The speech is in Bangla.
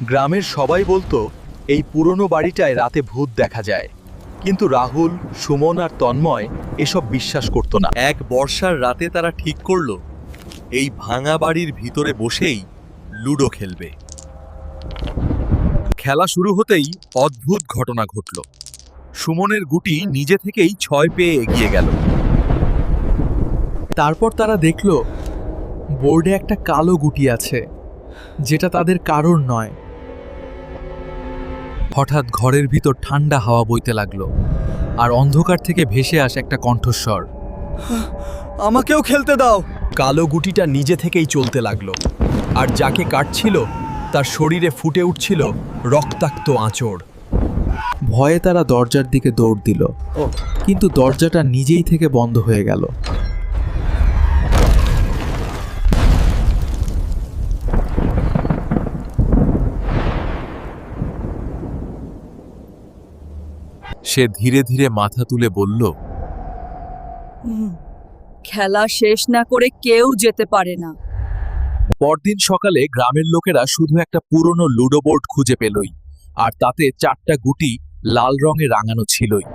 গ্রামের সবাই বলতো এই পুরনো বাড়িটায় রাতে ভূত দেখা যায়, কিন্তু রাহুল, সুমন আর তন্ময় এসব বিশ্বাস করতো না। এক বর্ষার রাতে তারা ঠিক করলো এই ভাঙা বাড়ির ভিতরে বসেই লুডো খেলবে। খেলা শুরু হতেই অদ্ভুত ঘটনা ঘটল। সুমনের গুটি নিজে থেকেই 6 পেয়ে এগিয়ে গেল। তারপর তারা দেখল বোর্ডে একটা কালো গুটি আছে, যেটা তাদের কারোর নয়। হঠাৎ ঘরের ভিতর ঠান্ডা হাওয়া বইতে লাগলো, আর অন্ধকার থেকে ভেসে আসে একটা কণ্ঠস্বর, আমাকেও খেলতে দাও। কালো গুটিটা নিজে থেকেই চলতে লাগলো, আর যাকে কাটছিল তার শরীরে ফুটে উঠছিল রক্তাক্ত আঁচড়। ভয়ে তারা দরজার দিকে দৌড় দিল, কিন্তু দরজাটা নিজেই থেকে বন্ধ হয়ে গেল। সে ধীরে ধীরে মাথা তুলে বলল, খেলা শেষ না করে কেউ যেতে পারে না। পরদিন সকালে গ্রামের লোকেরা শুধু একটা পুরনো লুডো বোর্ড খুঁজে পেলই, আর তাতে 4টা গুটি লাল রঙে রাঙানো ছিলই।